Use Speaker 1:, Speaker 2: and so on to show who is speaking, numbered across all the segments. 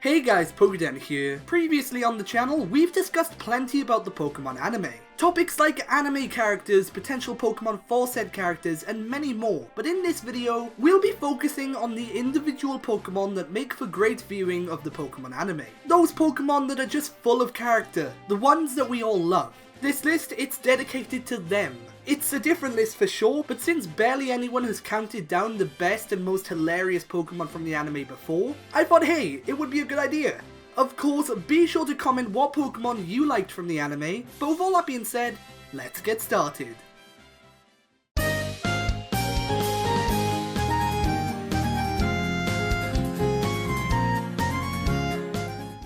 Speaker 1: Hey guys, PokéDan here. Previously on the channel, we've discussed plenty about the Pokemon anime. Topics like anime characters, potential Pokemon for said characters, and many more. But in this video, we'll be focusing on the individual Pokemon that make for great viewing of the Pokemon anime. Those Pokemon that are just full of character, the ones that we all love. This list, it's dedicated to them. It's a different list for sure, but since barely anyone has counted down the best and most hilarious Pokemon from the anime before, I thought hey, it would be a good idea. Of course, be sure to comment what Pokemon you liked from the anime, but with all that being said, let's get started.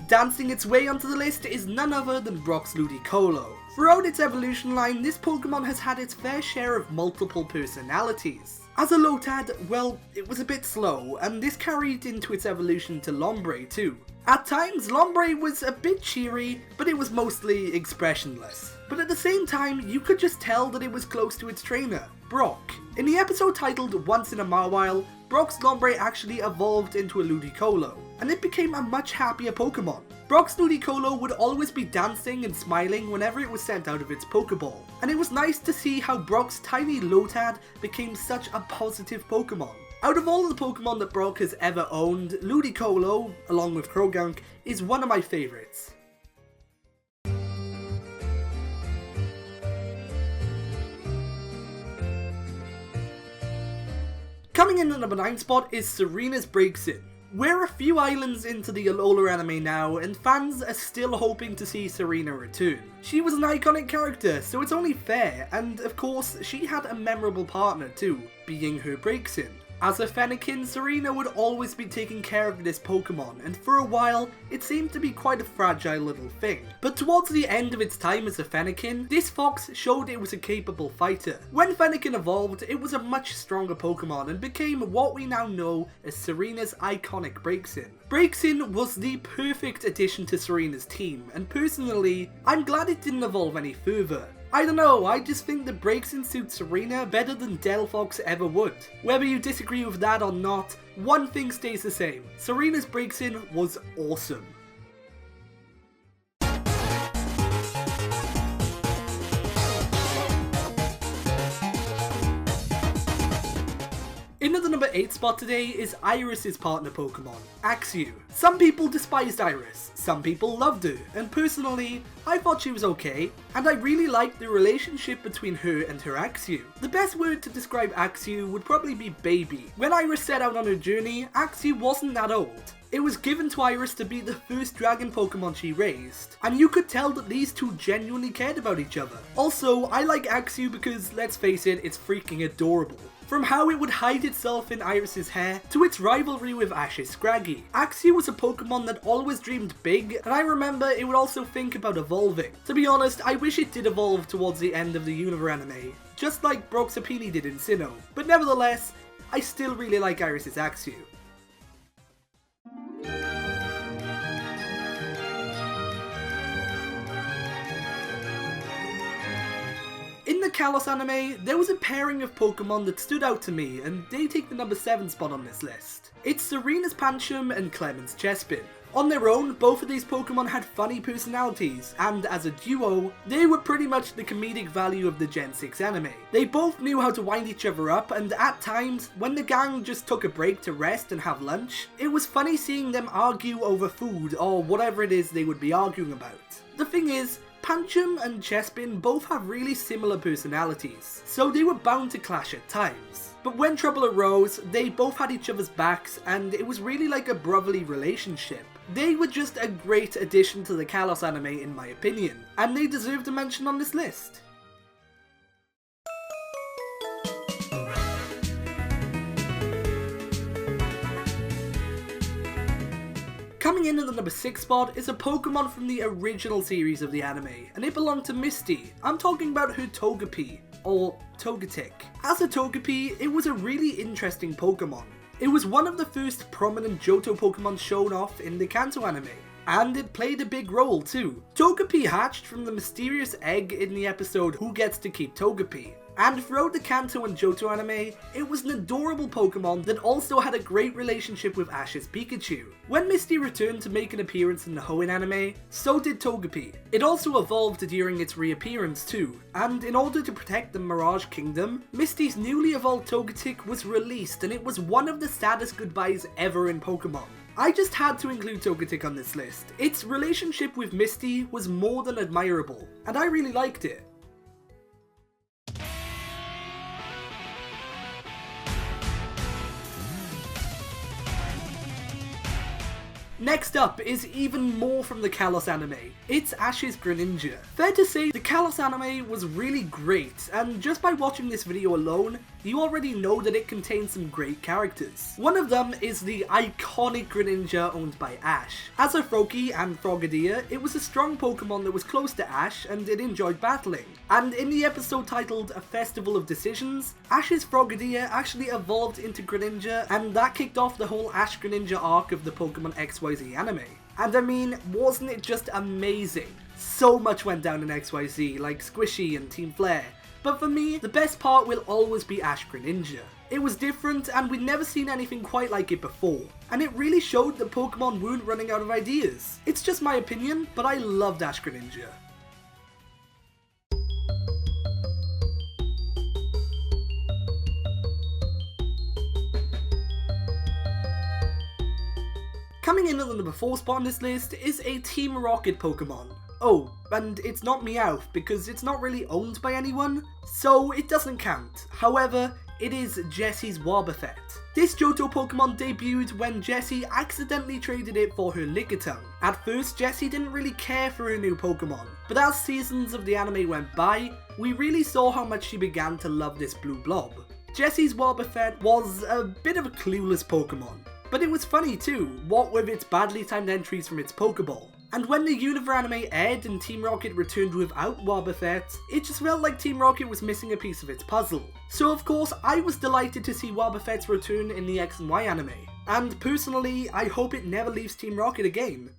Speaker 1: Dancing its way onto the list is none other than Brock's Ludicolo. Throughout its evolution line, this Pokemon has had its fair share of multiple personalities. As a Lotad, well, it was a bit slow, and this carried into its evolution to Lombre too. At times, Lombre was a bit cheery, but it was mostly expressionless. But at the same time, you could just tell that it was close to its trainer, Brock. In the episode titled Once in a Mawile, Brock's Lombre actually evolved into a Ludicolo, and it became a much happier Pokemon. Brock's Ludicolo would always be dancing and smiling whenever it was sent out of its Pokeball, and it was nice to see how Brock's tiny Lotad became such a positive Pokemon. Out of all of the Pokemon that Brock has ever owned, Ludicolo, along with Krogunk, is one of my favourites. Coming in at number 9 spot is Serena Braixen. We're a few islands into the Alola anime now, and fans are still hoping to see Serena return. She was an iconic character, so it's only fair, and of course, she had a memorable partner too, being her Braixen. As a Fennekin, Serena would always be taking care of this Pokemon, and for a while, it seemed to be quite a fragile little thing. But towards the end of its time as a Fennekin, this fox showed it was a capable fighter. When Fennekin evolved, it was a much stronger Pokemon and became what we now know as Serena's iconic Braixen. Braixen was the perfect addition to Serena's team, and personally, I'm glad it didn't evolve any further. I don't know, I just think that Braixen suits Serena better than Delphox ever would. Whether you disagree with that or not, one thing stays the same. Serena's Braixen was awesome. In at the number 8 spot today is Iris's partner Pokemon, Axew. Some people despised Iris, some people loved her, and personally, I thought she was okay, and I really liked the relationship between her and her Axew. The best word to describe Axew would probably be baby. When Iris set out on her journey, Axew wasn't that old. It was given to Iris to be the first dragon Pokemon she raised, and you could tell that these two genuinely cared about each other. Also, I like Axew because, let's face it, it's freaking adorable. From how it would hide itself in Iris's hair, to its rivalry with Ash's Scraggy. Axew was a Pokemon that always dreamed big, and I remember it would also think about evolving. To be honest, I wish it did evolve towards the end of the Univers anime, just like Broxapini did in Sinnoh, but nevertheless, I still really like Iris's Axew. In the Kalos anime, there was a pairing of Pokemon that stood out to me, and they take the number 7 spot on this list. It's Serena's Pancham and Clement's Chespin. On their own, both of these Pokemon had funny personalities, and as a duo, they were pretty much the comedic value of the Gen 6 anime. They both knew how to wind each other up, and at times, when the gang just took a break to rest and have lunch, it was funny seeing them argue over food or whatever it is they would be arguing about. The thing is, Pancham and Chespin both have really similar personalities, so they were bound to clash at times. But when trouble arose, they both had each other's backs, and it was really like a brotherly relationship. They were just a great addition to the Kalos anime in my opinion, and they deserve a mention on this list. Coming in at the number 6 spot is a Pokemon from the original series of the anime, and it belonged to Misty. I'm talking about her Togepi, or Togetic. As a Togepi, it was a really interesting Pokemon. It was one of the first prominent Johto Pokemon shown off in the Kanto anime. And it played a big role too. Togepi hatched from the mysterious egg in the episode Who Gets to Keep Togepi. And throughout the Kanto and Johto anime, it was an adorable Pokemon that also had a great relationship with Ash's Pikachu. When Misty returned to make an appearance in the Hoenn anime, so did Togepi. It also evolved during its reappearance too, and in order to protect the Mirage Kingdom, Misty's newly evolved Togetic was released, and it was one of the saddest goodbyes ever in Pokemon. I just had to include Togetic on this list. Its relationship with Misty was more than admirable, and I really liked it. Next up is even more from the Kalos anime. It's Ash's Greninja. Fair to say, the Kalos anime was really great, and just by watching this video alone, you already know that it contains some great characters. One of them is the iconic Greninja owned by Ash. As a Froakie and Frogadier, it was a strong Pokemon that was close to Ash and it enjoyed battling. And in the episode titled A Festival of Decisions, Ash's Frogadier actually evolved into Greninja, and that kicked off the whole Ash Greninja arc of the Pokemon XYZ anime. And I mean, wasn't it just amazing? So much went down in XYZ, like Squishy and Team Flare. But for me, the best part will always be Ash Greninja. It was different, and we'd never seen anything quite like it before. And it really showed that Pokemon weren't running out of ideas. It's just my opinion, but I loved Ash Greninja. Coming in at the number 4 spot on this list is a Team Rocket Pokemon. Oh, and it's not Meowth because it's not really owned by anyone, so it doesn't count. However, it is Jessie's Wobbuffet. This Johto Pokemon debuted when Jessie accidentally traded it for her Lickitung. At first, Jessie didn't really care for her new Pokemon, but as seasons of the anime went by, we really saw how much she began to love this blue blob. Jessie's Wobbuffet was a bit of a clueless Pokemon, but it was funny too, what with its badly timed entries from its Pokeball. And when the Universe anime aired and Team Rocket returned without Wobbuffet, it just felt like Team Rocket was missing a piece of its puzzle. So of course, I was delighted to see Wobbuffet's return in the X and Y anime. And personally, I hope it never leaves Team Rocket again.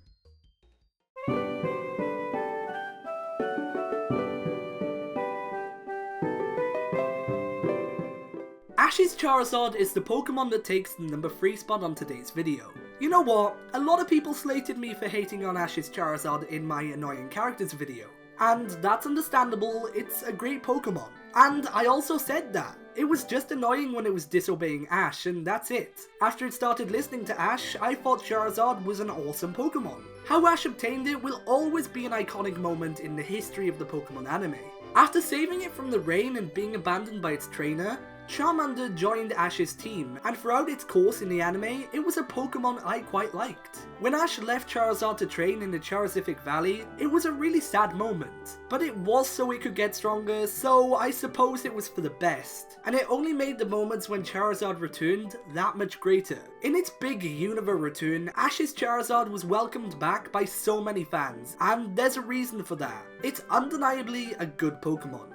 Speaker 1: Ash's Charizard is the Pokemon that takes the number 3 spot on today's video. You know what, a lot of people slated me for hating on Ash's Charizard in my annoying characters video. And that's understandable, it's a great Pokemon. And I also said that. It was just annoying when it was disobeying Ash, and that's it. After it started listening to Ash, I thought Charizard was an awesome Pokemon. How Ash obtained it will always be an iconic moment in the history of the Pokemon anime. After saving it from the rain and being abandoned by its trainer, Charmander joined Ash's team, and throughout its course in the anime, it was a Pokemon I quite liked. When Ash left Charizard to train in the Charazific Valley, it was a really sad moment, but it was so it could get stronger, so I suppose it was for the best, and it only made the moments when Charizard returned that much greater. In its big Unova return, Ash's Charizard was welcomed back by so many fans, and there's a reason for that. It's undeniably a good Pokemon.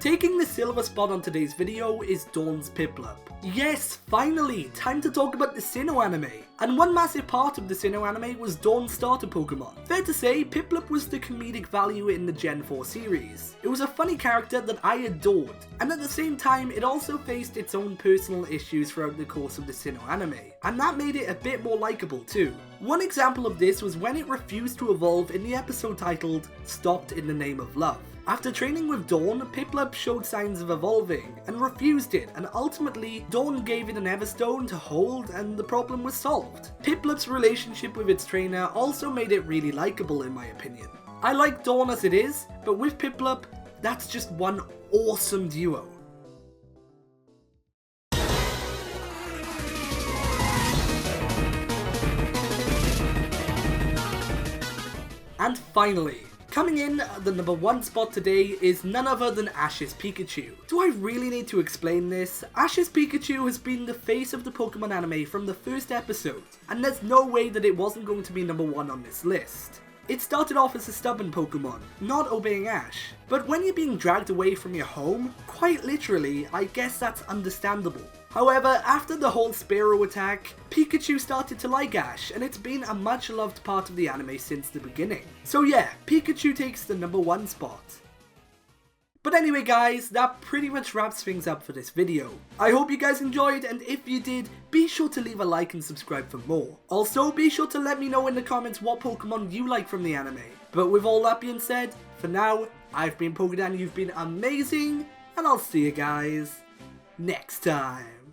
Speaker 1: Taking the silver spot on today's video is Dawn's Piplup. Yes, finally, time to talk about the Sinnoh anime. And one massive part of the Sinnoh anime was Dawn's starter Pokemon. Fair to say, Piplup was the comedic value in the Gen 4 series. It was a funny character that I adored, and at the same time, it also faced its own personal issues throughout the course of the Sinnoh anime, and that made it a bit more likable too. One example of this was when it refused to evolve in the episode titled Stopped in the Name of Love. After training with Dawn, Piplup showed signs of evolving and refused it, and ultimately Dawn gave it an Everstone to hold and the problem was solved. Piplup's relationship with its trainer also made it really likable in my opinion. I like Dawn as it is, but with Piplup, that's just one awesome duo. And finally, coming in at the number 1 spot today is none other than Ash's Pikachu. Do I really need to explain this? Ash's Pikachu has been the face of the Pokemon anime from the first episode, and there's no way that it wasn't going to be number 1 on this list. It started off as a stubborn Pokemon, not obeying Ash. But when you're being dragged away from your home, quite literally, I guess that's understandable. However, after the whole Spearow attack, Pikachu started to like Ash, and it's been a much loved part of the anime since the beginning. So yeah, Pikachu takes the #1 spot. But anyway guys, that pretty much wraps things up for this video. I hope you guys enjoyed, and if you did, be sure to leave a like and subscribe for more. Also, be sure to let me know in the comments what Pokemon you like from the anime. But with all that being said, for now, I've been PokéDan, you've been amazing, and I'll see you guys next time.